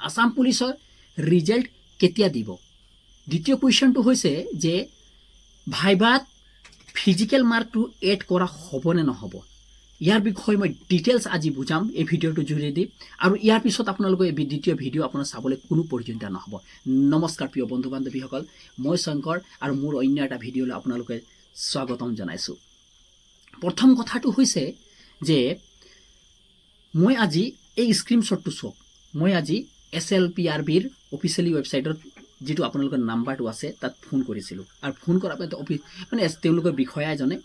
আসাম পুলিচৰ ৰিজাল্ট কেতিয়া দিব। দ্বিতীয় কুৱেশ্যনটো হৈছে যে ভাইভাত ফিজিকেল মাৰ্কটো এড কৰা হ'ব নে নহ'ব, ইয়াৰ বিষয়ে মই ডিটেইলছ আজি বুজাম এই ভিডিঅ'টোৰ জৰিয়তে। আৰু ইয়াৰ পিছত আপোনালোকে এই দ্বিতীয় ভিডিঅ' আপোনাৰ চাবলৈ কোনো প্ৰয়োজনীয়তা নহ'ব। নমস্কাৰ প্ৰিয় বন্ধু বান্ধৱীসকল, মই শংকৰ আৰু মোৰ অন্য এটা ভিডিঅ'লৈ আপোনালোকে স্বাগতম জনাইছোঁ। প্ৰথম কথাটো হৈছে যে মই আজি এই স্ক্ৰীনশ্বটটো চাওক, মই আজি SLPRBৰ অফিচিয়েলি ৱেবছাইটত যিটো আপোনালোকৰ নাম্বাৰটো আছে তাত ফোন কৰিছিলোঁ। আৰু ফোন কৰাৰ মানে তেওঁলোকৰ বিষয়া এজনে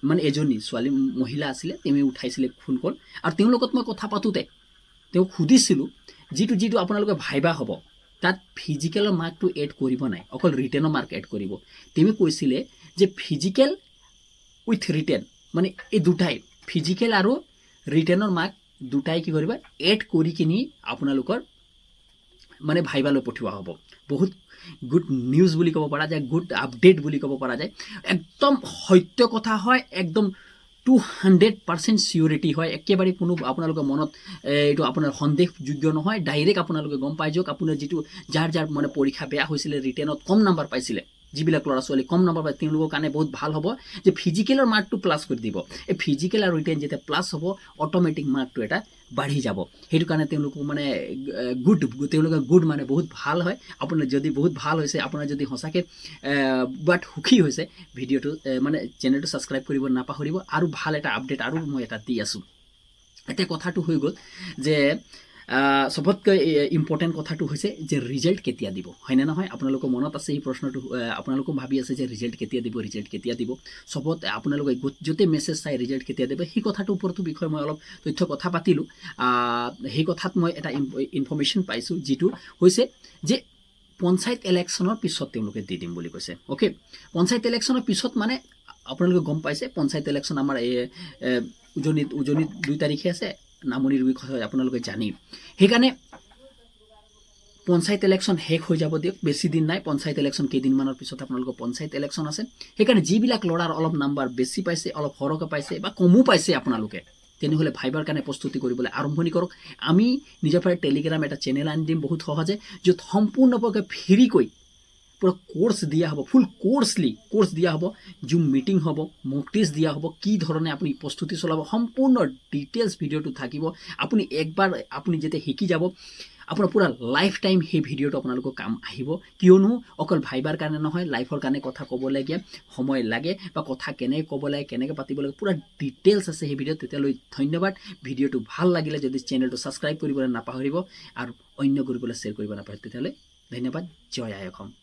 মানে এজনী ছোৱালী মহিলা আছিলে, তেওঁ উঠাইছিলে ফোন কল। আৰু তেওঁৰ লগত মই কথা পাতোঁতে তেওঁক সুধিছিলোঁ যিটো আপোনালোকে ভাইবা হ'ব তাত ফিজিকেলৰ মাৰ্কটো এড কৰিব নাই, অকল ৰিটেনৰ মাৰ্ক এড কৰিব। তেওঁ কৈছিলে যে ফিজিকেল উইথ ৰিটেন মানে এই দুটাই, ফিজিকেল আৰু ৰিটেনৰ মাৰ্ক দুটাই কি কৰিবা এড কৰি কিনি আপোনালোকৰ মানে ভাইবালৈ পঠিওৱা হ'ব। বহুত গুড নিউজ বুলি ক'ব পৰা যায়, গুড আপডেট বুলি ক'ব পৰা যায়। একদম সত্য কথা হয়, একদম 200% চিয়ৰিটি হয়, একেবাৰে কোনো আপোনালোকৰ মনত এইটো আপোনাৰ সন্দেহযোগ্য নহয়। ডাইৰেক্ট আপোনালোকে গম পাই যাওক আপোনাৰ যিটো যাৰ মানে পৰীক্ষা বেয়া হৈছিলে, ৰিটেনত কম নাম্বাৰ পাইছিলে, যিবিলাক ল'ৰা ছোৱালী কম নম্বৰ পায় তেওঁলোকৰ কাৰণে বহুত ভাল হ'ব যে ফিজিকেলৰ মাৰ্কটো প্লাছ কৰি দিব। এই ফিজিকেল আৰু ৰিটেন যেতিয়া প্লাছ হ'ব অট'মেটিক মাৰ্কটো এটা বাঢ়ি যাব। সেইটো কাৰণে তেওঁলোকক মানে তেওঁলোকে গুড মানে বহুত ভাল হয়। আপোনাৰ যদি বহুত ভাল হৈছে, আপোনাৰ যদি সঁচাকৈ বাট সুখী হৈছে, ভিডিঅ'টো মানে চেনেলটো ছাবস্ক্ৰাইব কৰিব নাপাহৰিব। আৰু ভাল এটা আপডেট আৰু মই এটা দি আছোঁ। এতিয়া কথাটো হৈ গ'ল যে চবতকৈ ইম্পৰ্টেণ্ট কথাটো হৈছে যে ৰিজাল্ট কেতিয়া দিব, হয়নে নহয়? আপোনালোকৰ মনত আছে এই প্ৰশ্নটো, আপোনালোকেও ভাবি আছে যে ৰিজাল্ট কেতিয়া দিব। চবত আপোনালোকে য'তে মেছেজ চাই ৰিজাল্ট কেতিয়া দিব সেই কথাটোৰ ওপৰতো বিষয়ে মই অলপ তথ্য কথা পাতিলোঁ। সেই কথাত মই এটা ইনফৰ্মেশ্যন পাইছোঁ, যিটো হৈছে যে পঞ্চায়ত ইলেকশ্যনৰ পিছত তেওঁলোকে দি দিম বুলি কৈছে। অ'কে, পঞ্চায়ত ইলেকশ্যনৰ পিছত মানে আপোনালোকে গম পাইছে পঞ্চায়ত ইলেকশ্যন আমাৰ এই উজনিত 2 তাৰিখে আছে, নামনিৰ বিষয়ে আপোনালোকে জানি। সেইকাৰণে পঞ্চায়ত ইলেকশ্যন শেষ হৈ যাব দিয়ক, বেছি দিন নাই। পঞ্চায়ত ইলেকশ্যন কেইদিনমানৰ পিছত আপোনালোকৰ পঞ্চায়ত ইলেকশ্যন আছে। সেইকাৰণে যিবিলাক ল'ৰাৰ অলপ নাম্বাৰ বেছি পাইছে, অলপ সৰহকৈ পাইছে বা কমো পাইছে আপোনালোকে, তেনেহ'লে ভাইবাৰ কাৰণে প্ৰস্তুতি কৰিবলৈ আৰম্ভণি কৰক। আমি নিজৰ ফালে টেলিগ্ৰাম এটা চেনেল আনি দিম বহুত সহজে, য'ত সম্পূৰ্ণভাৱে ফ্ৰীকৈ পুৰা কোৰ্চ দিয়া হ'ব, ফুল কোৰ্চ দিয়া হ'ব, জুম মিটিং হ'ব, মক টেষ্ট দিয়া হ'ব, কি ধৰণে আপুনি প্ৰস্তুতি চলাব, সম্পূৰ্ণ ডিটেইলছ ভিডিঅ'টো থাকিব। আপুনি একবাৰ আপুনি যেতিয়া শিকি যাব, আপোনাৰ পুৰা লাইফ টাইম সেই ভিডিঅ'টো আপোনালোকৰ কাম আহিব। কিয়নো অকল ভাইবাৰ কাৰণে নহয়, লাইফৰ কাৰণে কথা ক'বলগীয়া সময় লাগে বা কথা কেনেকৈ ক'ব লাগে, কেনেকৈ পাতিব লাগে, পুৰা ডিটেইলছ আছে সেই ভিডিঅ'ত। তেতিয়ালৈ ধন্যবাদ। ভিডিঅ'টো ভাল লাগিলে যদি চেনেলটো ছাবস্ক্ৰাইব কৰিবলৈ নাপাহৰিব আৰু অন্য কৰিবলৈ শ্বেয়াৰ কৰিব নাপাহৰিব। তেতিয়ালৈ ধন্যবাদ। জয় আই অসম।